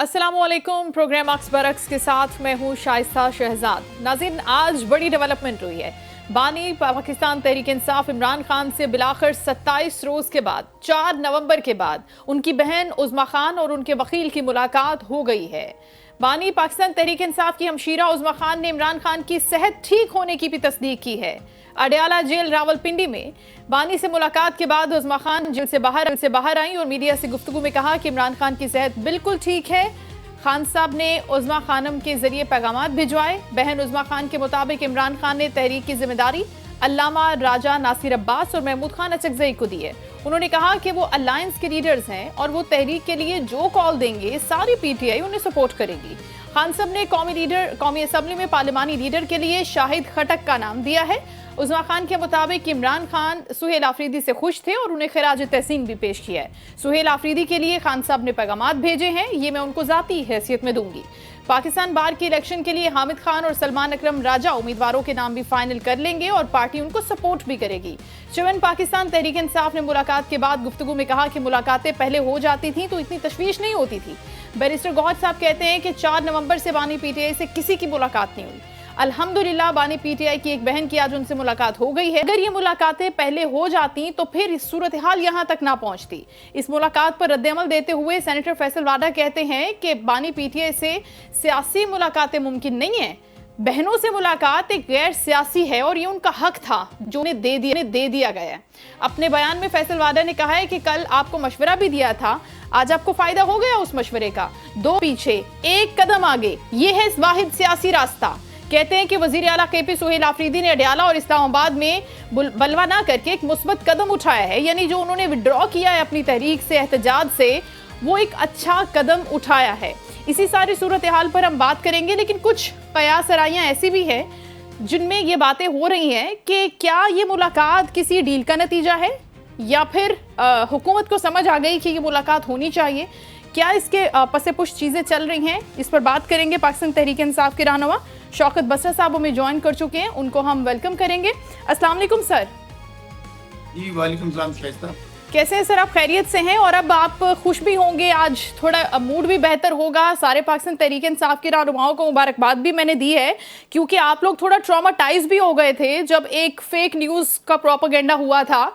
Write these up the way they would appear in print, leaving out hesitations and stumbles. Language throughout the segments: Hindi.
अस्सलामुअलैकुम। प्रोग्राम अक्स बरक्स के साथ मैं हूँ शाइस्ता शहजाद। नाज़रीन, आज बड़ी डेवलपमेंट हुई है। बानी पाकिस्तान तहरीक इंसाफ इमरान खान से बिलाखिर 27 रोज के बाद 4 नवंबर के बाद उनकी बहन उज़्मा खान और उनके वकील की मुलाकात हो गई है। बानी पाकिस्तान तहरीक इंसाफ की हमशीरा उज़्मा खान ने इमरान खान की सेहत ठीक होने की भी तस्दीक की है। अडयाला जेल रावलपिंडी में बानी से मुलाकात के बाद उज़्मा खान जेल से बाहर आई और मीडिया से गुफ्तगू में कहा कि इमरान खान की सेहत बिल्कुल ठीक है। खान साहब ने उज़्मा खानम के जरिए पैगामात भिजवाए। बहन उज़्मा खान के मुताबिक इमरान खान ने तहरीक की जिम्मेदारी अल्लामा राजा नासिर अब्बास और महमूद खान अचकज़ई को दी है। उन्होंने कहा कि वो अलायंस के लीडर्स हैं और वो तहरीक के लिए जो कॉल देंगे सारी पीटीआई उन्हें सपोर्ट करेगी। खान साहब ने कौमी असम्बली में पार्लिमानी लीडर के लिए शाहिद खटक का नाम दिया है। उज़्मा खान के मुताबिक इमरान खान सुहेल आफरीदी से खुश थे और उन्हें खिराज तहसीन भी पेश किया है। सुहेल आफरीदी के लिए खान साहब ने पैगामात भेजे हैं, ये मैं उनको ज़ाती हैसियत में दूंगी। पाकिस्तान बार के इलेक्शन के लिए हामिद खान और सलमान अकरम राजा उम्मीदवारों के नाम भी फाइनल कर लेंगे और पार्टी उनको सपोर्ट भी करेगी। चवन पाकिस्तान तहरीक इंसाफ ने मुलाकात के बाद गुफ्तगू में कहा कि मुलाकातें पहले हो जाती थी तो इतनी तशवीश नहीं होती थी। बैरिस्टर गौहर साहब कहते हैं कि 4 नवंबर से बानी पीटीआई से किसी की मुलाकात नहीं हुई। अल्हम्दुलिल्लाह बानी पीटीआई की एक बहन की आज उनसे मुलाकात हो गई है। अगर ये मुलाकातें पहले हो जाती तो फिर इस सूरत हाल यहाँ तक ना पहुँचती। इस मुलाकात पर रद्द-ए-अमल देते हुए सेनेटर फैसल वाडा कहते हैं कि बानी पीटीआई से सियासी मुलाकातें मुमकिन नहीं है। बहनों से मुलाकात एक गैर सियासी है और ये उनका हक था जो उन्हें दे दिया गया है। अपने बयान में फैसल वाडा ने कहा है कि कल आपको मशवरा भी दिया था, आज आपको फायदा हो गया उस मशवरे का। 2 पीछे 1 कदम आगे, ये है वाहिद सियासी रास्ता। कहते हैं कि वजीर आला केपी सुहेल आफरीदी ने अडयाला और इस्लामाबाद में बलवा ना करके एक मुस्बत कदम उठाया है, यानी जो उन्होंने विड्रॉ किया है अपनी तहरीक से, एहतजाज से, वो एक अच्छा कदम उठाया है। इसी सारी सूरत हाल पर हम बात करेंगे, लेकिन कुछ कयास आराइयां ऐसी भी हैं जिनमें ये बातें हो रही हैं कि क्या ये मुलाकात किसी डील का नतीजा है या फिर हुकूमत को समझ आ गई कि ये मुलाकात होनी चाहिए। क्या इसके पसे पुश चीज़ें चल रही हैं, इस पर बात करेंगे। पाकिस्तान तहरीक इंसाफ के रहनुमा शौकत बसरा साहब हमें ज्वाइन कर चुके हैं, उनको हम वेलकम करेंगे। अस्सलाम वालेकुम सर। जी वालेकुम सलाम शाइस्ता। कैसे हैं सर, आप खैरियत से हैं? और अब आप खुश भी होंगे, आज थोड़ा मूड भी बेहतर होगा। सारे पाकिस्तान तहरीक इंसाफ के रहनुमाओं को मुबारकबाद भी मैंने दी है, क्योंकि आप लोग थोड़ा ट्रॉमाटाइज भी हो गए थे जब एक फेक न्यूज़ का प्रोपेगेंडा हुआ था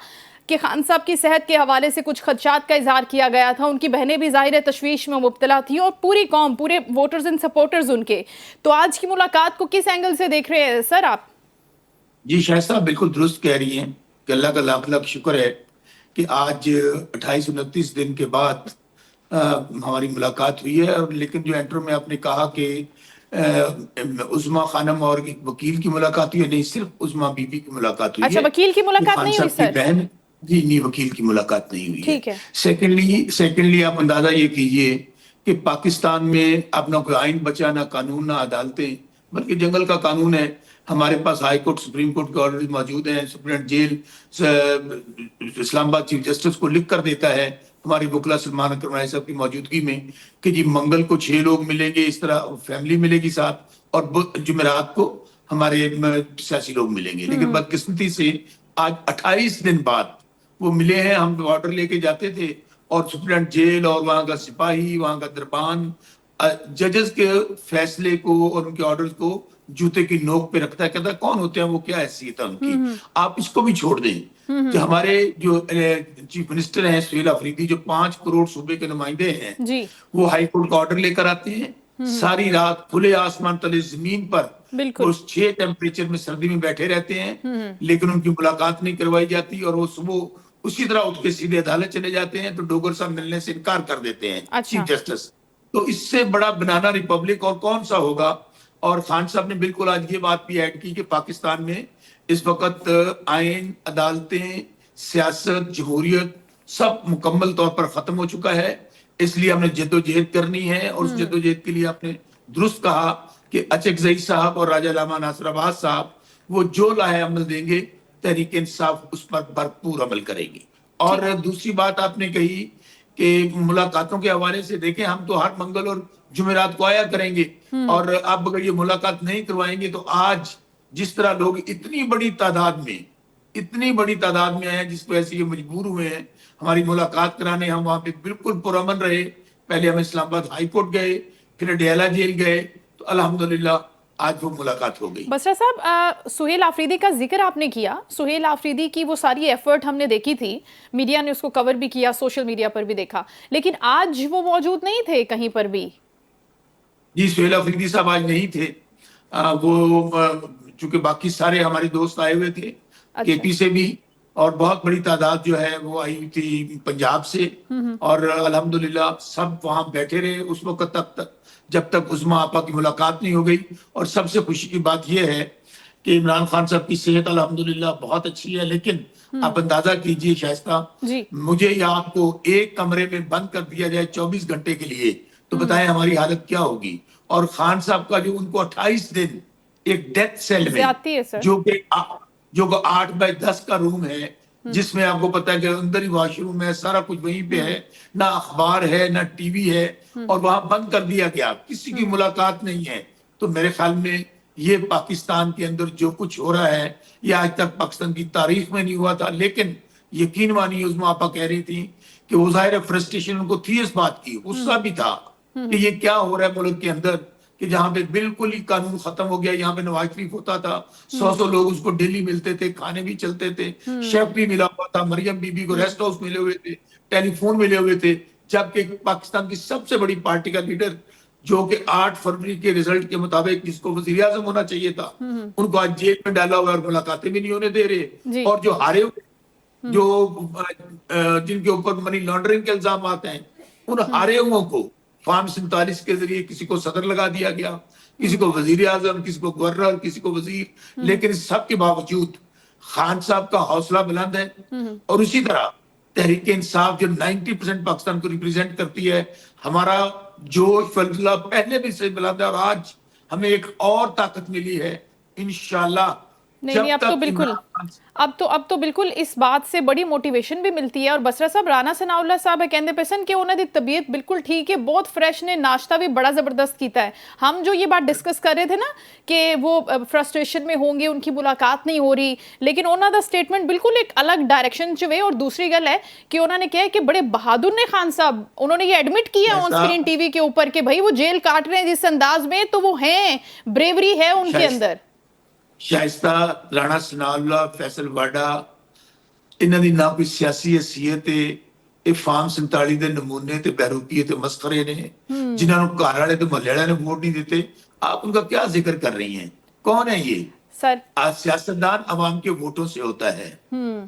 कि खान साहब की सेहत के हवाले से कुछ खदशात का इजहार किया गया था। उनकी बहनें भी ज़ाहिर तशवीश में मुब्तला थी और पूरी कौम, पूरे वोटर्स एंड सपोर्टर्स उनके। तो आज की मुलाकात को किस एंगल से देख रहे हैं सर आप? जी शाइस्ता, बिल्कुल दुरुस्त कह रही हैं कि अल्लाह का लाख लाख शुक्र है कि आज 28-29 दिन के बाद हमारी मुलाकात हुई है। और लेकिन जो एंटर में आपने कहा कि उज़्मा खानम और एक वकील की मुलाकात हुई है, नहीं, सिर्फ उज़्मा बीबी की मुलाकात हुई है। अच्छा, वकील की मुलाकात नहीं हुई सर? बहन जी नहीं, वकील की मुलाकात नहीं हुई है। ठीक है। सेकेंडली आप अंदाजा ये कीजिए कि पाकिस्तान में अब ना कोई आइन बचा, ना कानून, ना अदालतें, बल्कि जंगल का कानून है। हमारे पास हाई कोर्ट, सुप्रीम कोर्ट के ऑर्डर मौजूद हैं। Supreme jail Islamabad chief justice को लिख कर देता है हमारी वकला सलमान अकरम साहब की मौजूदगी में कि जी मंगल को 6 लोग मिलेंगे, इस तरह फैमिली मिलेगी साथ, और जुमेरात को हमारे सियासी लोग मिलेंगे। लेकिन बदकिस्मती से आज 28 दिन बाद वो मिले हैं। हम ऑर्डर लेके जाते थे और सुप्रीम जेल और वहां का सिपाही, वहां का दरबान जजेस के फैसले को और उनके ऑर्डर्स को जूते की नोक पे रखता है, कहता है कौन होते हैं वो, क्या हैसियत है उनकी। आप इसको भी छोड़ दें कि हमारे जो चीफ मिनिस्टर हैं सुहेल आफरीदी, जो 5 करोड़ सूबे के नुमाइंदे हैं जी, वो हाई कोर्ट का ऑर्डर लेकर आते हैं। सारी रात खुले आसमान तले जमीन पर उस 6 टेम्परेचर में सर्दी में बैठे रहते हैं, लेकिन उनकी मुलाकात नहीं करवाई जाती और वो सुबह उसी तरह उठ के सीधे अदालत चले जाते हैं। तो डोगर साहब मिलने से इनकार कर देते हैं चीफ जस्टिस। तो इससे बड़ा बनाना रिपब्लिक और कौन सा होगा। और खान साहब ने बिल्कुल आज ये बात भी ऐड की कि पाकिस्तान में इस वक्त आइन, अदालतें, सियासत, जमहूरियत सब मुकम्मल तौर पर खत्म हो चुका है। इसलिए हमने जद्दोजहद करनी है और उस जद्दोजहद के लिए आपने दुरुस्त कहा कि अचकज़ई साहब और राजा लामा नासिर अब्बास साहब वो जो लाहे अमल देंगे, तहरीक इंसाफ उस पर भरपूर अमल करेगी। और दूसरी बात आपने कही कि मुलाकातों के हवाले से देखें, हम तो हर मंगल और जुमेरात को आया करेंगे, और अब अगर ये मुलाकात नहीं करवाएंगे तो आज जिस तरह लोग इतनी बड़ी तादाद में आए हैं, जिस वजह से ये मजबूर हुए हैं हमारी मुलाकात कराने, हम वहां पे बिल्कुल पुरअमन रहे, पहले हम इस्लामाबाद हाई कोर्ट गए, फिर अडयाला जेल गए, तो अल्हम्दुलिल्लाह आज वो मुलाकात हो गई। बसरा साहब, सुहेल आफरीदी का जिक्र आपने किया। सुहेल आफरीदी की वो सारी एफर्ट हमने देखी थी, मीडिया ने उसको कवर भी किया, सोशल मीडिया पर भी देखा, लेकिन आज वो मौजूद नहीं थे कहीं पर भी। जी, सुहेल आफरीदी साहब आज नहीं थे। वो चूंकि बाकी सारे हमारे दोस्त आए हुए थे, केपी से भी, और बहुत बड़ी तादाद जो है वो आई थी पंजाब से, और अल्हम्दुलिल्लाह सब वहां बैठे रहे उस वक्त तक जब तक उस्मा आपा की मुलाकात नहीं हो गई। और सबसे खुशी की बात यह है कि इमरान खान साहब की सेहत अल्हम्दुलिल्लाह बहुत अच्छी है, लेकिन आप अंदाजा कीजिए शाइस्ता, मुझे या आपको एक कमरे में बंद कर दिया जाए 24 घंटे के लिए, तो बताएं हमारी हालत क्या होगी। और खान साहब का जो उनको 28 दिन एक डेथ सेल में, जो 8x10 का रूम है, जिसमें आपको पता है कि अंदर ही वॉशरूम है, सारा कुछ वहीं पे है, ना अखबार है ना टीवी है, और वहां बंद कर दिया गया, किसी की मुलाकात नहीं है। तो मेरे ख्याल में ये पाकिस्तान के अंदर जो कुछ हो रहा है, ये आज तक पाकिस्तान की तारीख में नहीं हुआ था। लेकिन यकीन मानिए, उस्मा आपा कह रही थी कि वो जाहिर फ्रस्ट्रेशन उनको थी इस बात की, गुस्सा भी था कि ये क्या हो रहा है मुल्क के अंदर, कि जहां पे बिल्कुल ही कानून खत्म हो गया। यहाँ पे नवाज शरीफ होता था, 100 लोग उसको डेली मिलते थे, खाने भी चलते थे, शेफ भी मिला हुआ था, मरियम बीबी को रेस्ट हाउस मिले हुए थे, टेलीफोन मिले हुए थे। जबकि पाकिस्तान की सबसे बड़ी पार्टी का लीडर, जो कि 8 फरवरी के रिजल्ट के मुताबिक जिसको वजीर आजम होना चाहिए था, उनको आज जेल में डाला हुआ और मुलाकातें भी नहीं होने दे रहे। और जो हारे हुए, जो जिनके ऊपर मनी लॉन्ड्रिंग के इल्जाम आते हैं, उन हारे हुओं को फॉर्म 47 के जरिए किसी को सदर लगा दिया गया, किसी को वजीर आजम, किसी को गवर्नर, किसी को वजीर। लेकिन इस सब के बावजूद खान साहब का हौसला बुलंद है। और उसी तरह तहरीक इंसाफ जो 90% पाकिस्तान को रिप्रेजेंट करती है, हमारा जोश फलसला पहले भी से बुलंद है, और आज हमें एक और ताकत मिली है इंशाल्लाह। नहीं, अब तो बिल्कुल इस बात से बड़ी मोटिवेशन भी मिलती है। और बसरा साहब, राणा सनाउल्लाह साहब कहते पेसन कि उन्होंने तबीयत बिल्कुल ठीक है, बहुत फ्रेश ने, नाश्ता भी बड़ा जबरदस्त किया है। हम जो ये बात डिस्कस कर रहे थे ना कि वो फ्रस्ट्रेशन में होंगे, उनकी मुलाकात नहीं हो रही, लेकिन उन्होंने स्टेटमेंट बिल्कुल एक अलग डायरेक्शन च वे। और दूसरी गल है कि उन्होंने कहा कि बड़े बहादुर ने खान साहब, उन्होंने ये एडमिट किया ऑन स्क्रीन टीवी के ऊपर कि भाई वो जेल काट रहे हैं जिस अंदाज में, तो वो हैं, ब्रेवरी है उनके अंदर। शाइस्ता, राणा सनाउल्लाह, फैसल वाडा, इन्हां दी ना कोई सियासी हैसियत है, ये फार्म 47 ਦੇ नमूने ते बहरूपी ते मस्खरे ने, जिन्हां नु घर वाले ते मोहल्ले वाले ने वोट नहीं देते। आप उनका क्या जिक्र कर रही हैं? कौन है ये सर? आज सियासतदान अवाम के वोटों से होता है,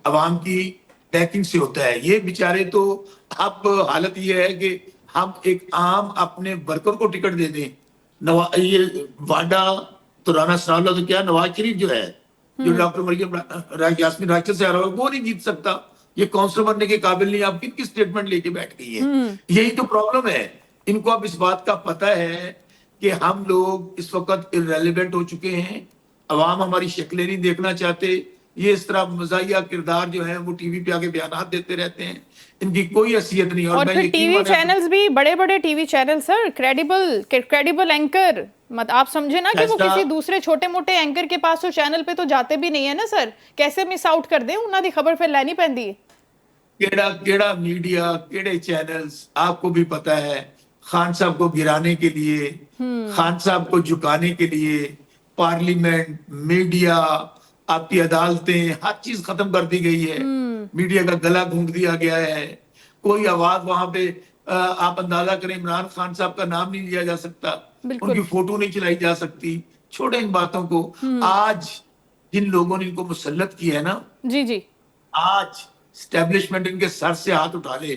अवाम की बैकिंग से होता है। ये बेचारे तो, अब हालत ये है कि हम एक आम अपने वर्कर को टिकट दे दें, ये वाडा तो राणा सनाउल्लाह तो क्या, नवाज शरीफ जो है, जो डॉक्टर मरियम यास्मीन राक्षस से आ रहा है, वो नहीं जीत सकता। ये काउंसलर बनने के काबिल नहीं। आप किनकी स्टेटमेंट लेके बैठ गई है? यही तो प्रॉब्लम है। इनको अब इस बात का पता है कि हम लोग इस वक्त इररेलेवेंट हो चुके हैं, अवाम हमारी शक्लें नहीं देखना चाहते। ये इस तरह मजाहिया किरदार जो है वो टीवी पे आके बयान देते रहते हैं, इनकी कोई हैसियत नहीं। और फिर टीवी चैनल्स भी, बड़े बड़े TV channel sir, credible anchor, मत आप समझे ना कि वो किसी दूसरे छोटे मोटे एंकर के पास तो चैनल पे तो जाते भी नहीं है ना सर। कैसे मिस आउट कर दे, उन्हां दी खबर फिर लेनी पैंदी है। केड़ा मीडिया, केड़े चैनल्स, आपको भी पता है, खान साहब को गिराने के लिए, खान साहब को झुकाने के लिए पार्लियामेंट, मीडिया, आपकी अदालतें, हर चीज खत्म कर दी गई है। मीडिया का गला घूंट दिया गया है। कोई आवाज वहां पे, आप अंदाजा करें, इमरान खान साहब का नाम नहीं लिया जा सकता, उनकी फोटो नहीं चलाई जा सकती। छोड़े इन बातों को। आज जिन लोगों ने इनको मुसल्लत किया है ना, जी, आज स्टैब्लिशमेंट इनके सर से हाथ उठा ले,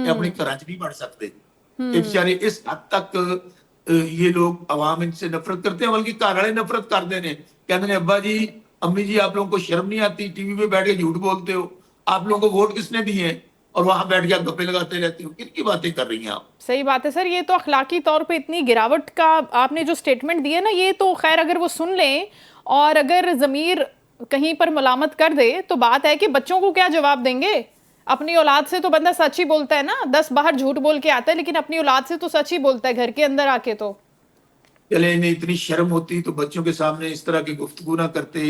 अपनी कराची नहीं बढ़ सकते। बेचारे इस हद तक ये लोग अवाम इनसे नफरत करते हैं, बल्कि घर वाले नफरत कर देने, कहते हैं अब्बा जी, अम्मी जी, आप लोगों को शर्म नहीं आती? टीवी पे बैठ के झूठ बोलते हो, आप लोगों को वोट किसने दिए हैं? और वहां बैठ के आप गप्पे लगाते रहते हो। किनकी बातें कर रही हैं आप? सही बात है सर। ये तो अखलाकी तौर पे इतनी गिरावट का आपने जो स्टेटमेंट दिया ना, ये तो खैर अगर वो सुन लें और अगर जमीर कहीं पर मलामत कर दे तो बात है कि बच्चों को क्या जवाब देंगे? अपनी औलाद से तो बंदा सच ही बोलता है ना, 10 बाहर झूठ बोल के आता है, लेकिन अपनी औलाद से तो सच ही बोलता है घर के अंदर आके। तो चले, इन्हें इतनी शर्म होती तो बच्चों के सामने इस तरह की गुफ्तगू ना करते,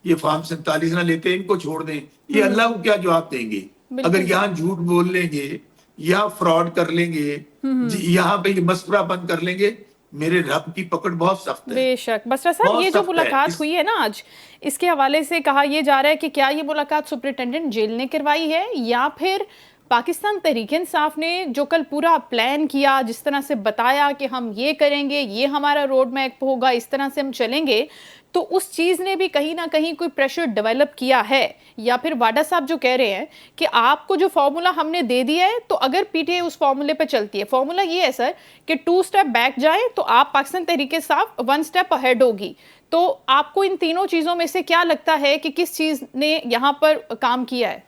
ये फॉर्म 47 ना लेते, इनको छोड़ दें। ये अल्लाह को क्या जवाब देंगे? अगर यहाँ झूठ बोल लेंगे या फ्रॉड कर लेंगे, यहाँ पे ये मसबरा बंद कर लेंगे, मेरे रब की पकड़ बहुत सख्त है। बेशक। बसरा साहब, बहुत ये जो सख्त है। मुलाकात हुई है ना आज, इसके हवाले से कहा यह जा रहा है कि क्या ये मुलाकात सुपरिटेंडेंट जेल ने करवाई है, या फिर पाकिस्तान तहरीक इंसाफ ने जो कल पूरा प्लान किया, जिस तरह से बताया कि हम ये करेंगे, ये हमारा रोड मैप होगा, इस तरह से हम चलेंगे, तो उस चीज ने भी कहीं ना कहीं कोई प्रेशर डेवलप किया है? या फिर वाडा साहब जो कह रहे हैं कि आपको जो फॉर्मूला हमने दे दिया है, तो अगर पीटीआई उस फॉर्मूले पे चलती है, फॉर्मूला ये है सर कि 2 स्टेप बैक जाए तो आप पाकिस्तान तहरीक इंसाफ 1 स्टेप अहेड होगी, तो आपको इन तीनों चीजों में से क्या लगता है कि किस चीज ने यहाँ पर काम किया है?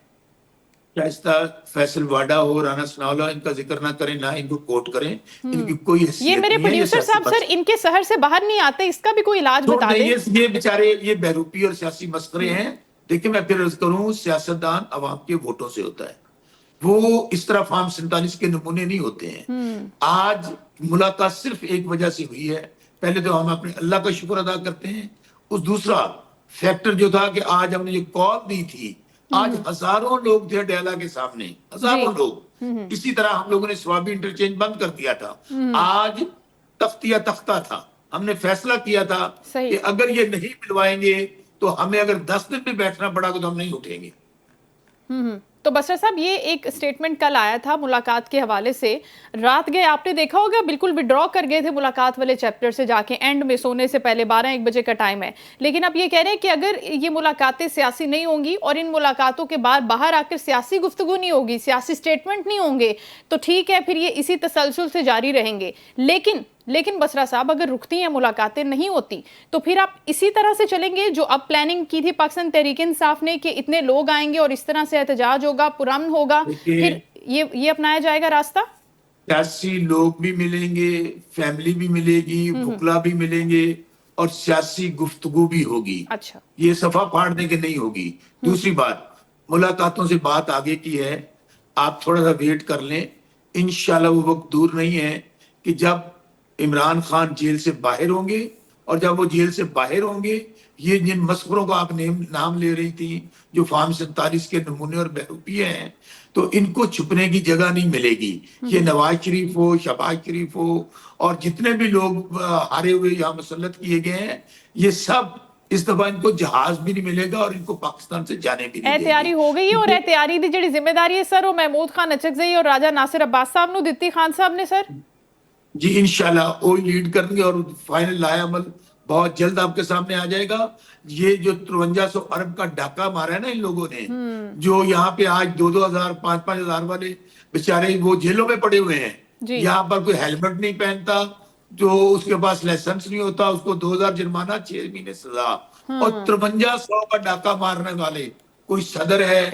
शाइस्ता फैसल वाडा हो, राना सनाउल्लाह, इनका जिक्र ना करें, ना इनको कोट करें, इनकी कोई हैसियत ये मेरे नहीं है। प्रोड्यूसर साहब सर इनके शहर से बाहर नहीं आते, इसका भी कोई इलाज बता दें। ये बेचारे ये बहरूपी और सियासी मस्करे हैं। देखिए, मैं फिर अर्ज करूं, सियासतदान अवाम के वोटों से होता है, वो इस तरह फार्म 47 के नमूने नहीं होते हैं। आज मुलाकात सिर्फ एक वजह से हुई है। पहले तो हम अपने अल्लाह का शुक्र अदा करते हैं। उस दूसरा फैक्टर जो था कि आज हमने जो कॉल दी थी, आज हजारों लोग थे डैला के सामने, हजारों लोग। इसी तरह हम लोगों ने स्वाबी इंटरचेंज बंद कर दिया था। आज तख्तिया तख्ता था, हमने फैसला किया था कि अगर ये नहीं मिलवाएंगे तो हमें अगर 10 दिन भी बैठना पड़ा तो हम नहीं उठेंगे। तो बसरा साहब, ये एक स्टेटमेंट कल आया था मुलाकात के हवाले से, रात गए आपने देखा होगा, बिल्कुल विड्रॉ कर गए थे मुलाकात वाले चैप्टर से जाके, एंड में सोने से पहले 12-1 बजे का टाइम है, लेकिन अब ये कह रहे हैं कि अगर ये मुलाकातें सियासी नहीं होंगी और इन मुलाकातों के बाद बाहर आकर सियासी गुफ्तगू नहीं होगी, सियासी स्टेटमेंट नहीं होंगे, तो ठीक है, फिर ये इसी तसलसल से जारी रहेंगे। लेकिन बसरा साहब, अगर रुकती हैं मुलाकातें, नहीं होती, तो फिर आप इसी तरह से चलेंगे जो अब प्लानिंग की थी पाकिस्तान तहरीक इंसाफ ने कि इतने लोग आएंगे और इस तरह से एहतजाज होगा, पुरअमन होगा, फिर ये अपनाया जाएगा रास्ता? सियासी लोग भी मिलेंगे, फैमिली भी मिलेगी, बुकला भी मिलेंगे, और सियासी गुफ्तगू भी होगी। अच्छा, ये सफा फाड़ने के नहीं होगी। दूसरी बात, मुलाकातों से बात आगे की है, आप थोड़ा सा वेट कर लें, इंशाल्लाह वो वक्त दूर नहीं है कि जब इमरान खान जेल से बाहर होंगे, और जब वो जेल से बाहर होंगे, ये जिन मस्करों का आप नाम ले रही थी, जो फार्म 47 के नमूने और बहरूपिये हैं, तो इनको छुपने की जगह नहीं मिलेगी। ये नवाज शरीफ हो, शहबाज शरीफ हो, और जितने भी लोग हारे हुए यहाँ मुसल्लत किए गए हैं, ये सब इस दफा इनको जहाज भी नहीं मिलेगा और इनको पाकिस्तान से जाने भी नहीं देंगे। तैयारी हो गई है, और तैयारी दी जी जिम्मेदारी है सर, वो महमूद खान अचकजई और राजा नासिर अब्बास साहब ने दित्ती, खान साहब ने सर जी इंशाल्लाह वो लीड करेंगे, और फाइनल लाएअमल बहुत जल्द आपके सामने आ जाएगा। ये जो 5300 अरब का डाका मारा है ना इन लोगों ने, जो यहाँ पे आज 2-2 हजार 5-5 हजार वाले बेचारे वो जेलों में पड़े हुए हैं, यहाँ पर कोई हेलमेट नहीं पहनता, जो उसके पास लाइसेंस नहीं होता, उसको 2000 जुर्माना, 6 महीने सजा, और 5300 का डाका मारने वाले कोई सदर है,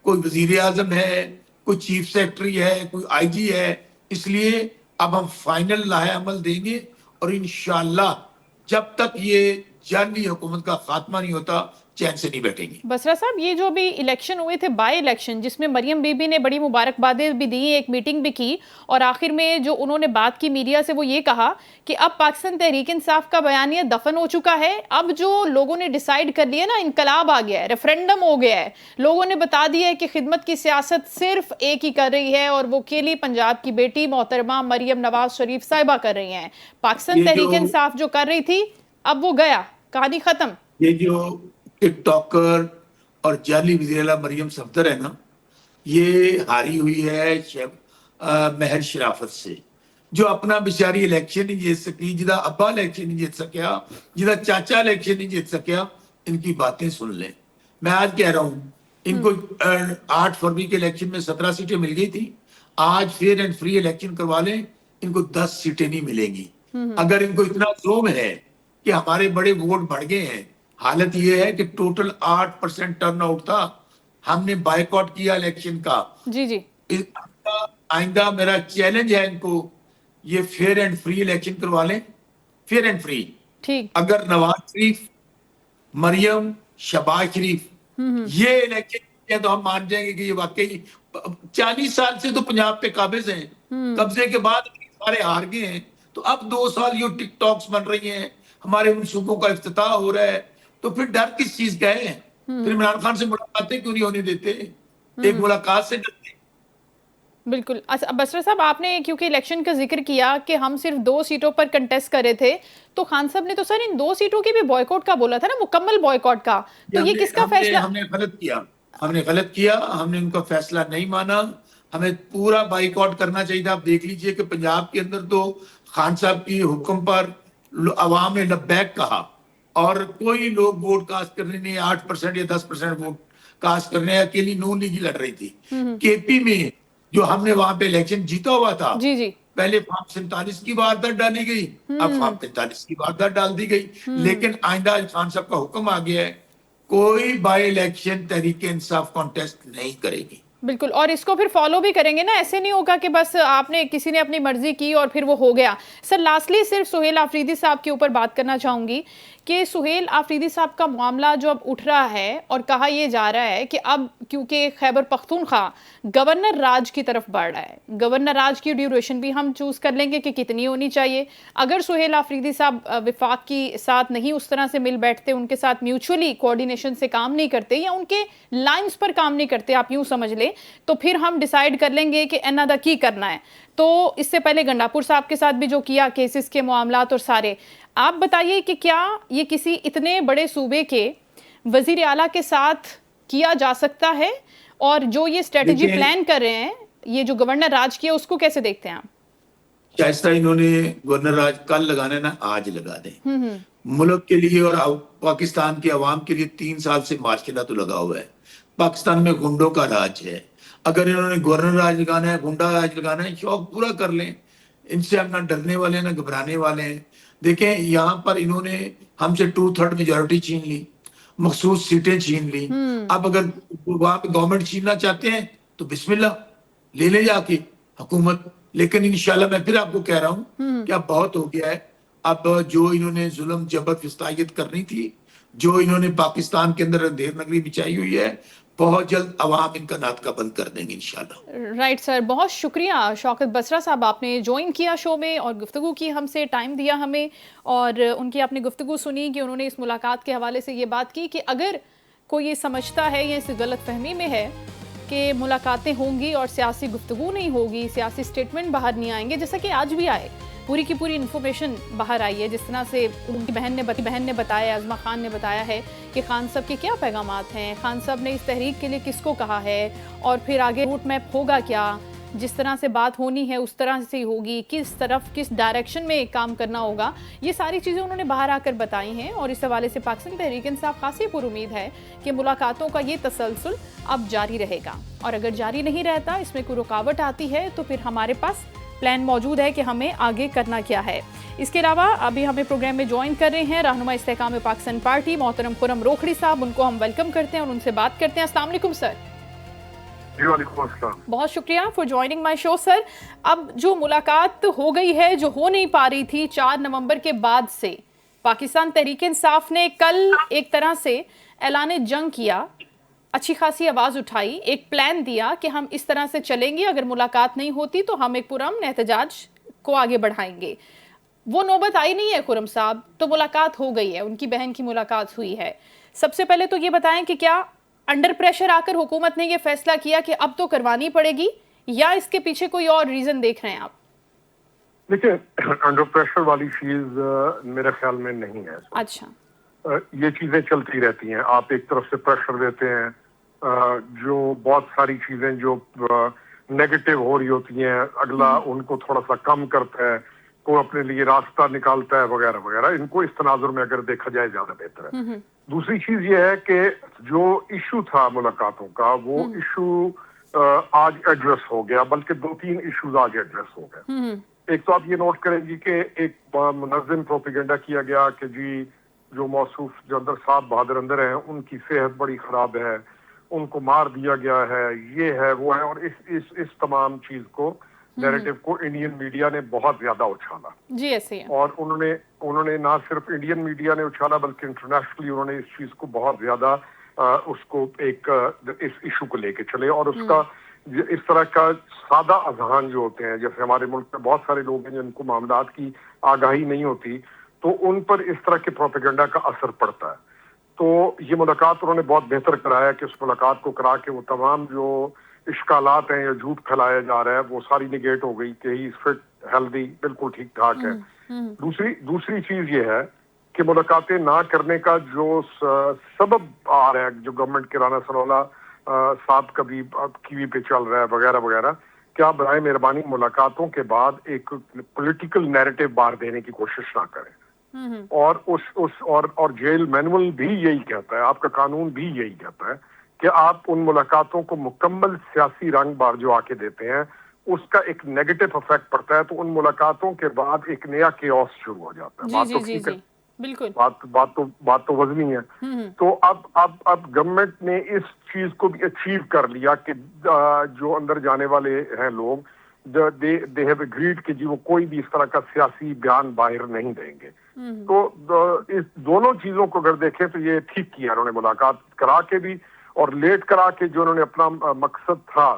कोई वजीर आजम है, कोई चीफ सेक्रेटरी है, कोई आईजी है। इसलिए अब हम फाइनल लाएअमल देंगे, और इंशाल्लाह जब तक ये जाली हुकूमत का खात्मा नहीं होता, चैन से नहीं बैठेंगे। बसरा साहब, ये जो अभी इलेक्शन हुए थे, बाय इलेक्शन, जिसमें मरियम बीबी ने बड़ी मुबारकबादें भी दी, एक मीटिंग भी की, और आखिर में जो उन्होंने बात की मीडिया से, वो ये कहा कि अब पाकिस्तान तहरीक इंसाफ का बयानिया दफन हो चुका है, अब जो लोगों ने डिसाइड कर लिया ना, इनकलाब आ गया है, रेफरेंडम हो गया है, लोगों ने बता दिया है कि खिदमत की सियासत सिर्फ एक ही कर रही है, और वो केली पंजाब की बेटी मोहतरमा मरियम नवाज शरीफ साहिबा कर रही हैं। पाकिस्तान तहरीक इंसाफ जो कर रही थी, अब वो गया, कहानी खत्म। ये जो टिकटॉकर और जाली वज़ीर-ए-आला मरियम सफदर है ना, ये हारी हुई है महर शराफत से, जो अपना बेचारी इलेक्शन नहीं जीत सकी, जिदा अब्बा इलेक्शन नहीं जीत सकिया, जिदा चाचा इलेक्शन नहीं जीत सकिया। इनकी बातें सुन लें। मैं आज कह रहा हूं, इनको 8 फरवरी के इलेक्शन में 17 सीटें मिल गई थी, आज फेयर एंड फ्री इलेक्शन करवा लें, इनको 10 सीटें नहीं मिलेंगी। अगर इनको इतना जोम है कि हमारे बड़े वोट बढ़ गए हैं, हालत यह है कि टोटल 8% टर्न आउट था, हमने बायकॉट किया इलेक्शन का। जी आइंदा मेरा चैलेंज है इनको, ये फेयर एंड फ्री इलेक्शन करवा लें, फेयर एंड फ्री। ठीक, अगर नवाज शरीफ, मरियम, शहबाज शरीफ ये इलेक्शन किया तो हम मान जाएंगे कि ये वाकई 40 साल से तो पंजाब पे काबिज हैं, कब्जे के बाद सारे हार गए हैं, तो अब 2 साल ये टिकटॉक्स बन रही हैं, हमारे मनसूबों का इफ्तिताह हो रहा है, तो फिर डर किस चीज का है? फिर इमरान खान से मुलाकातें क्यों नहीं होने देते? एक मुलाकात से डरते। बिल्कुल। अच्छा बसरा साहब, आपने क्योंकि इलेक्शन का जिक्र किया कि हम सिर्फ 2 सीटों पर कंटेस्ट कर रहे थे, तो खान साहब ने तो सर इन 2 सीटों के भी बॉयकॉट का बोला था ना, मुकम्मल बॉयकॉट का। ये तो ये हमने किसका हमने फैसला? हमने गलत किया। हमने गलत किया, हमने उनका फैसला नहीं माना। हमें पूरा बाइकआउट करना चाहिए था। आप देख लीजिए कि पंजाब के अंदर तो खान साहब की हुक्म पर अवाम ने लब्बैक कहा और कोई लोग वोट कास्ट करने नहीं, 8% या 10% वोट कास्ट करने, अकेली नून लीग ही लड़ रही थी। केपी में जो हमने वहां पे इलेक्शन जीता हुआ था, जी जी। पहले फार्म 47 की वारदात डाली गई, अब फार्म 45 की वारदात डाल दी गई। लेकिन आइंदा खान साहब का हुक्म आ गया है, कोई by election Tehreek-e Insaf contest नहीं करेगी। बिल्कुल, और इसको फिर फॉलो भी करेंगे ना, ऐसे नहीं होगा कि बस आपने किसी ने अपनी मर्जी की और फिर वो हो गया। सर लास्टली सिर्फ सुहेल आफरीदी साहब के ऊपर बात करना चाहूंगी कि सुहेल आफरीदी साहब का मामला जो अब उठ रहा है और कहा यह जा रहा है कि अब क्योंकि खैबर पख्तूनख्वा गवर्नर राज की तरफ बढ़ रहा है, गवर्नर राज की ड्यूरेशन भी हम चूज कर लेंगे कि कितनी होनी चाहिए। अगर सुहेल आफरीदी साहब विफाक की साथ नहीं उस तरह से मिल बैठते, उनके साथ म्यूचुअली कोऑर्डिनेशन से काम नहीं करते या उनके लाइंस पर काम नहीं करते, आप यूं समझ लें, तो फिर हम डिसाइड कर लेंगे कि एनादा की करना है। तो इससे पहले गंडापुर साहब के साथ भी जो किया, केसेस के मामलात और सारे, आप बताइए कि क्या ये किसी इतने बड़े सूबे के वजीर आला के साथ किया जा सकता है? और जो ये स्ट्रेटेजी प्लान कर रहे हैं, ये जो गवर्नर राज किया, उसको कैसे देखते हैं आप? शायस्ता इन्होंने गवर्नर राज कल लगाना है ना, आज लगा दें। मुल्क के लिए और पाकिस्तान की आवाम के लिए 3 साल से मार्शला तो लगा हुआ है। पाकिस्तान में गुंडों का राज है। अगर इन्होंने गवर्नर राज लगाना है, गुंडा राज लगाना है, शौक पूरा कर लें। इनसे हम ना डरने वाले हैं ना घबराने वाले हैं। देखें, यहाँ पर इन्होंने हमसे 2/3 मेजोरिटी छीन ली, मखसूस सीटें छीन ली। अब अगर वहां पे गवर्नमेंट छीनना चाहते हैं तो बिस्मिल्लाह, ले ले जाके हुकूमत। लेकिन इंशाल्लाह मैं फिर आपको कह रहा हूं कि अब बहुत हो गया है। अब जो इन्होंने जुल्म जबर फिस्तायत करनी थी, जो इन्होंने पाकिस्तान के अंदर अंधेर नगरी बिछाई हुई है, बहुत जल्द अवाम इनका नाटका बंद कर देंगे इंशाल्लाह। राइट सर, बहुत शुक्रिया शौकत बसरा साहब, आपने ज्वाइन किया शो में और गुफ्तगू की, हमसे टाइम दिया हमें, और उनकी आपने गुफ्तगू सुनी कि उन्होंने इस मुलाकात के हवाले से ये बात की कि अगर कोई ये समझता है या इस गलत फहमी में है कि मुलाकातें होंगी और सियासी गुफ्तगू नहीं होगी, सियासी स्टेटमेंट बाहर नहीं आएंगे, जैसा कि आज भी आए, पूरी की पूरी इन्फॉर्मेशन बाहर आई है, जिस तरह से उनकी बहन ने बताया, आज़मा खान ने बताया है कि खान साहब के क्या पैगामात हैं, खान साहब ने इस तहरीक के लिए किसको कहा है, और फिर आगे रूट मैप होगा क्या, जिस तरह से बात होनी है उस तरह से होगी, किस तरफ किस डायरेक्शन में काम करना होगा, ये सारी चीज़ें उन्होंने बाहर आकर बताई हैं। और इस हवाले से पाकिस्तान तहरीक इंसाफ खासी पुरुमीद है कि मुलाकातों का ये तसलसल अब जारी रहेगा, और अगर जारी नहीं रहता, इसमें कोई रुकावट आती है, तो फिर हमारे पास प्लान मौजूद है कि हमें आगे करना क्या है। इसके अलावा अभी हमें प्रोग्राम में ज्वाइन कर रहे हैं रहनुमा इस्तेकाम पाकिस्तान पार्टी मोहतरम खुर्रम रोखड़ी साहब, उनको हम वेलकम करते हैं और उनसे बात करते हैं। अस्सलाम वालेकुम सर। बहुत शुक्रिया for joining my show sir. अब जो मुलाकात हो गई है, जो हो नहीं पा रही थी 4 नवंबर के बाद से, पाकिस्तान तहरीक इंसाफ ने कल एक तरह से ऐलान जंग किया, अच्छी खासी आवाज उठाई, एक प्लान दिया कि हम इस तरह से चलेंगे, अगर मुलाकात नहीं होती तो हम एक पुरअमन एहतजाज को आगे बढ़ाएंगे। वो नौबत आई नहीं है खुर्रम साहब, तो मुलाकात हो गई है, उनकी बहन की मुलाकात हुई है। सबसे पहले तो ये बताएं कि क्या अंडर प्रेशर आकर हुकूमत ने ये फैसला किया कि अब तो करवानी पड़ेगी, या इसके पीछे कोई और रीजन देख रहे हैं आप? देखिए, अंडर प्रेशर वाली चीज मेरे ख्याल में नहीं है। अच्छा, ये चीजें चलती रहती हैं। आप एक तरफ से प्रेशर देते हैं, जो बहुत सारी चीजें जो नेगेटिव हो रही होती हैं, अगला उनको थोड़ा सा कम करता है, को अपने लिए रास्ता निकालता है, वगैरह वगैरह। इनको इस तनाजुर में अगर देखा जाए ज्यादा बेहतर है। दूसरी चीज ये है कि जो इशू था मुलाकातों का, वो इशू आज एड्रेस हो गया, बल्कि 2-3 इश्यूज आज एड्रेस हो गए। एक तो आप ये नोट करेंगे कि एक मुनज़्ज़म प्रोपेगेंडा किया गया कि जी जो मौसूफ जो अंदर साहब बहादुर अंदर हैं, उनकी सेहत बड़ी खराब है, उनको मार दिया गया है, ये है वो है, और इस तमाम चीज को नैरेटिव को इंडियन मीडिया ने बहुत ज्यादा उछाला जी ऐसे है। और उन्होंने ना सिर्फ इंडियन मीडिया ने उछाला, बल्कि इंटरनेशनली उन्होंने इस चीज को बहुत ज्यादा उसको इस इशू को लेके चले। और उसका इस तरह का सादा अजहान जो होते हैं, जैसे हमारे मुल्क में बहुत सारे लोग हैं जिनको मामलात की आगाही नहीं होती, तो उन पर इस तरह के प्रोपेगेंडा का असर पड़ता है। तो ये मुलाकात उन्होंने बहुत बेहतर कराया कि उस मुलाकात को करा के वो तमाम जो इश्कालात हैं या झूठ फैलाया जा रहा है वो सारी निगेट हो गई कि ही फिट हेल्दी बिल्कुल ठीक ठाक है। दूसरी चीज ये है कि मुलाकातें ना करने का जो सबब आ रहा है, जो गवर्नमेंट के राना सरोला साहब कभी कीवी पे चल रहा है वगैरह वगैरह, क्या बराए मेहरबानी मुलाकातों के बाद एक पॉलिटिकल नैरेटिव बाहर देने की कोशिश ना करें। और जेल मैनुअल भी यही कहता है, आपका कानून भी यही कहता है कि आप उन मुलाकातों को मुकम्मल सियासी रंग बार जो आके देते हैं उसका एक नेगेटिव इफेक्ट पड़ता है, तो उन मुलाकातों के बाद एक नया केओस शुरू हो जाता है। जी, जी, जी, बिल्कुल। बात तो वजनी है। तो अब गवर्नमेंट ने इस चीज को भी अचीव कर लिया कि जो अंदर जाने वाले हैं लोग, दे हैव एग्रीड कि जी वो कोई भी इस तरह का सियासी बयान बाहर नहीं देंगे। तो इस दोनों चीजों को अगर देखें तो ये ठीक किया उन्होंने, मुलाकात करा के भी और लेट करा के। जो उन्होंने अपना मकसद था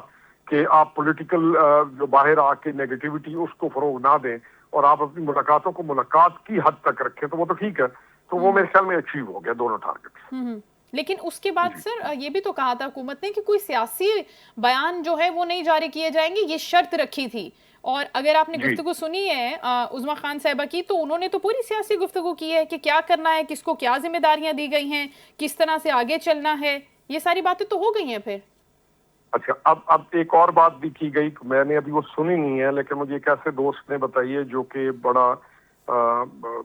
कि आप पॉलिटिकल जो बाहर आके नेगेटिविटी उसको फरोग ना दें और आप अपनी मुलाकातों को मुलाकात की हद तक रखें, तो वो तो ठीक है। तो वो मेरे ख्याल में अचीव हो गया दोनों टारगेट। लेकिन उसके बाद सर ये भी तो कहा था हुकूमत ने कि कोई सियासी बयान जो है वो नहीं जारी किए जाएंगे, ये शर्त रखी थी। और अगर आपने गुफ्तगू सुनी है उज़्मा खान साहिबा की, तो उन्होंने तो पूरी सियासी गुफ्तगू की है कि क्या करना है, किसको क्या जिम्मेदारियां दी गई हैं, किस तरह से आगे चलना है, ये सारी बातें तो हो गई हैं फिर। अच्छा, अब एक और बात भी की गई, मैंने अभी वो सुनी नहीं है, लेकिन मुझे एक ऐसे दोस्त ने बताई है जो कि बड़ा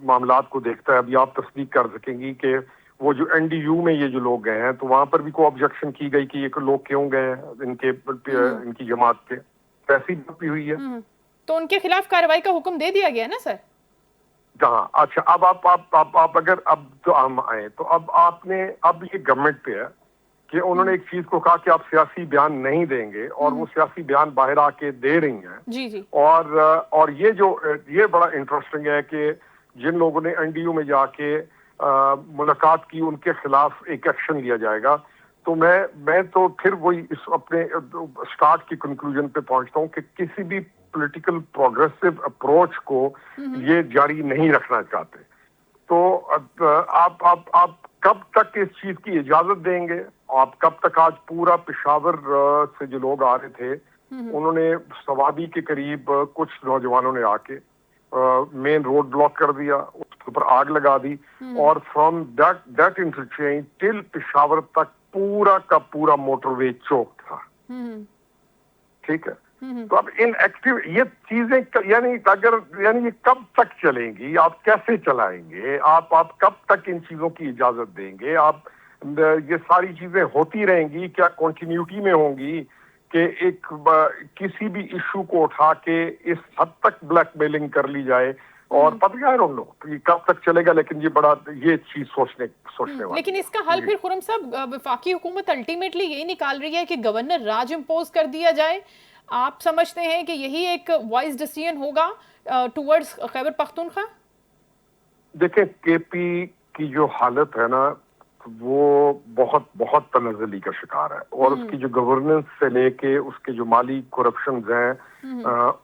मामलात को देखता है, अभी आप तस्दीक कर सकेंगी कि वो जो NDU में ये जो लोग गए हैं तो वहां पर भी कोई ऑब्जेक्शन की गई कि ये लोग क्यों गए हैं इनकी जमात के, ऐसी बात भी हुई है। तो उनके खिलाफ कार्रवाई का हुक्म दे दिया गया ना सर? हाँ, अच्छा, अब आप अगर अब तो हम आए तो अब ये गवर्नमेंट पे है कि उन्होंने एक चीज को कहा कि आप सियासी बयान नहीं देंगे और वो सियासी बयान बाहर आके दे रही हैं। जी। और ये बड़ा इंटरेस्टिंग है कि जिन लोगों ने NDU में जाके मुलाकात की उनके खिलाफ एक एक्शन लिया जाएगा। तो मैं तो फिर वही इस अपने स्टार्ट की कंक्लूजन पे पहुंचता हूँ कि किसी भी पॉलिटिकल प्रोग्रेसिव अप्रोच को ये जारी नहीं रखना चाहते। तो आप कब तक इस चीज की इजाजत देंगे? आप कब तक? आज पूरा पेशावर से जो लोग आ रहे थे उन्होंने सवादी के करीब कुछ नौजवानों ने आके मेन रोड ब्लॉक कर दिया, उसके ऊपर आग लगा दी और from that interchange till Peshawar तक पूरा का पूरा मोटरवे चौक था। ठीक है, तो अब इन एक्टिव ये चीजें यानी ये कब तक चलेंगी? आप कैसे चलाएंगे? आप कब तक इन चीजों की इजाजत देंगे? आप ये सारी चीजें होती रहेंगी क्या? कंटिन्यूटी में होंगी कि एक किसी भी इशू को उठा के इस हद तक ब्लैकमेलिंग कर ली जाए? और पता है लोग कब तक चलेगा, लेकिन ये चीज सोचने वाली। लेकिन इसका हल फिर खुर्रम साहब वफाकी हुकूमत अल्टीमेटली यही निकाल रही है कि गवर्नर राज इम्पोज कर दिया जाए। आप समझते हैं कि यही एक वाइज डिसीजन होगा टुवर्ड्स खैबर पख्तूनख्वा? देखिए, KP की जो हालत है ना वो बहुत बहुत तनज़्ज़ुली का शिकार है और उसकी जो गवर्नेंस से लेके उसके जो माली करप्शन हैं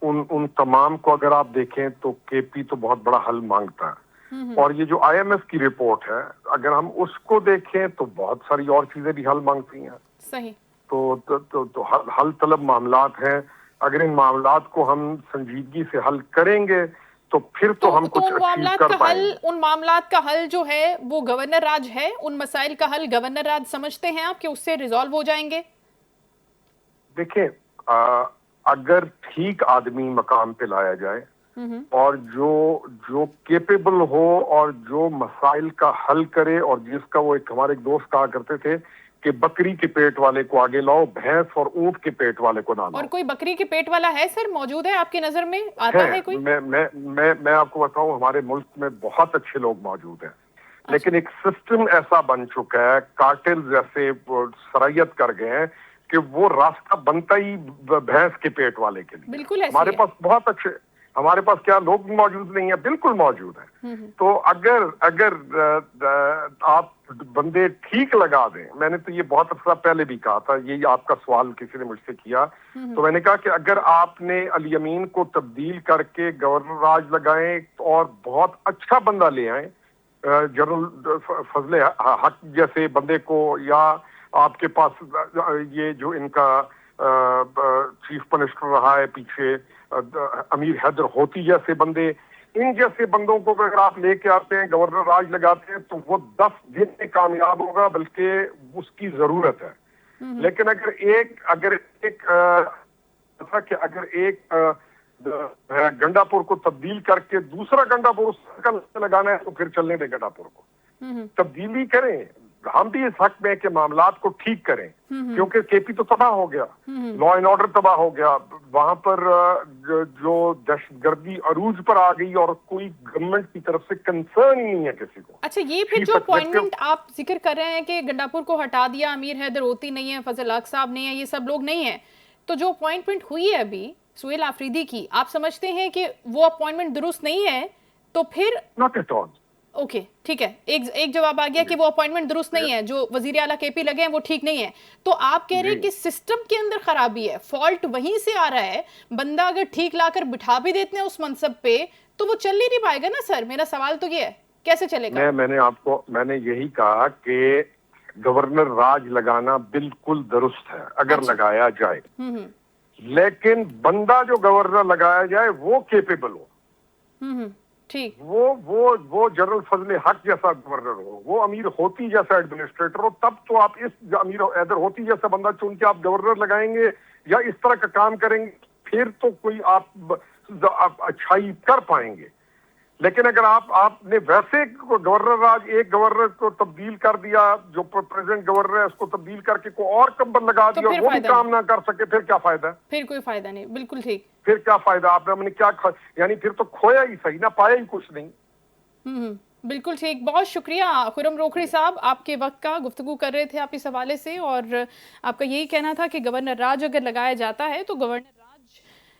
उन तमाम को अगर आप देखें तो KP तो बहुत बड़ा हल मांगता है। और ये जो IMF की रिपोर्ट है अगर हम उसको देखें तो बहुत सारी और चीजें भी हल मांगती हैं। सही। तो हल तलब मामलात हैं। अगर इन मामलात को हम संजीदगी से हल करेंगे तो फिर तो हम कुछ अचीव कर पाएंगे। उन मामलात का हल जो है वो गवर्नर राज है, उन मसाइल का हल गवर्नर राज समझते हैं आप कि उससे रिजॉल्व हो जाएंगे? देखिए, अगर ठीक आदमी मकाम पे लाया जाए और जो केपेबल हो और जो मसाइल का हल करे और जिसका वो हमारे एक दोस्त कहा करते थे कि बकरी के पेट वाले को आगे लाओ, भैंस और ऊंट के पेट वाले को ना लाओ। और कोई बकरी के पेट वाला है सर, मौजूद है आपकी नजर में? आता है कोई? मैं आपको बताऊं, हमारे मुल्क में बहुत अच्छे लोग मौजूद हैं। अच्छा। लेकिन एक सिस्टम ऐसा बन चुका है, कार्टेल जैसे सरायत कर गए हैं कि वो रास्ता बनता ही भैंस के पेट वाले के लिए। बिल्कुल हमारे पास बहुत अच्छे, हमारे पास क्या लोग मौजूद नहीं है? बिल्कुल मौजूद है। तो अगर आप बंदे ठीक लगा दें, मैंने तो ये बहुत अर्सा पहले भी कहा था, ये आपका सवाल किसी ने मुझसे किया तो मैंने कहा कि अगर आपने अली अमीन को तब्दील करके गवर्नर राज लगाएं और बहुत अच्छा बंदा ले आए, जनरल फजले हक जैसे बंदे को, या आपके पास ये जो इनका चीफ मिनिस्टर रहा है पीछे, अमीर हैदर होती जैसे बंदे, इन जैसे बंदों को अगर आप लेके आते हैं, गवर्नर राज लगाते हैं, तो वो 10 दिन में कामयाब होगा, बल्कि उसकी जरूरत है। लेकिन अगर एक गंडापुर को तब्दील करके दूसरा गंडापुर उसका लगाना है, तो फिर चलने दें गंडापुर को, तब्दीली करें। हम भी इस हक में कि मामलात को ठीक करें, क्योंकि केपी तो तबाह हो गया, लॉ एंड ऑर्डर तबाह हो गया, वहां पर जो दहशतगर्दी अरूज पर आ गई और कोई गवर्नमेंट की तरफ से कंसर्न ही नहीं है किसी को। अच्छा, ये फिर जो अपॉइंटमेंट आप जिक्र कर रहे हैं कि गंडापुर को हटा दिया, अमीर हैदर होती नहीं है, फजल हक साहब नहीं है, ये सब लोग नहीं है, तो जो अपॉइंटमेंट हुई है अभी सुहेल आफरीदी की, आप समझते हैं कि वो अपॉइंटमेंट दुरुस्त नहीं है? तो फिर नॉट एट ऑल। ओके, ठीक है, एक जवाब आ गया कि वो अपॉइंटमेंट दुरुस्त नहीं है, जो वजीर आला केपी लगे हैं वो ठीक नहीं है। तो आप कह रहे हैं कि सिस्टम के अंदर खराबी है, फॉल्ट वहीं से आ रहा है। बंदा अगर ठीक लाकर बिठा भी देते हैं उस मनसब पे, तो वो चल नहीं पाएगा ना सर। मेरा सवाल तो ये है, कैसे चलेगा? मैंने यही कहा कि गवर्नर राज लगाना बिल्कुल दुरुस्त है अगर लगाया जाए, लेकिन बंदा जो गवर्नर लगाया जाए वो केपेबल हो। ठीक, वो जनरल फजल हक जैसा गवर्नर हो, वो अमीर होती जैसा एडमिनिस्ट्रेटर हो, तब तो आप इस अमीर हैदर होती जैसा बंदा चुन के आप गवर्नर लगाएंगे या इस तरह का काम करेंगे, फिर तो कोई आप अच्छाई कर पाएंगे। लेकिन अगर आपने वैसे गवर्नर राज, एक गवर्नर को तब्दील कर दिया, जो प्रेजेंट गवर्नर है उसको तब्दील करके कोई और कंबल लगा दिया, वो भी काम ना कर सके, फिर क्या फायदा? फिर कोई फायदा नहीं। बिल्कुल ठीक, फिर क्या फायदा? आपने क्या यानी फिर तो खोया ही सही ना, पाया ही कुछ नहीं। बिल्कुल ठीक। बहुत शुक्रिया खुरम रोखड़ी साहब, आपके वक्त का गुफ्तगू कर रहे थे आप इस हवाले से, और आपका यही कहना था कि गवर्नर राज अगर लगाया जाता है तो गवर्नर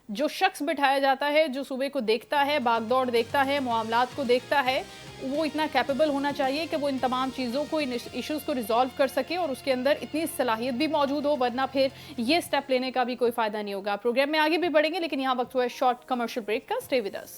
जो शख्स बिठाया जाता है, जो सूबे को देखता है, बागदौड़ देखता है, मामलात को देखता है, वो इतना कैपेबल होना चाहिए कि वो इन तमाम चीज़ों को, इन इश्यूज को रिजॉल्व कर सके और उसके अंदर इतनी सलाहियत भी मौजूद हो, वरना फिर ये स्टेप लेने का भी कोई फ़ायदा नहीं होगा। प्रोग्राम में आगे भी बढ़ेंगे, लेकिन यहाँ वक्त हुआ है शॉर्ट कमर्शियल ब्रेक का। Stay with us.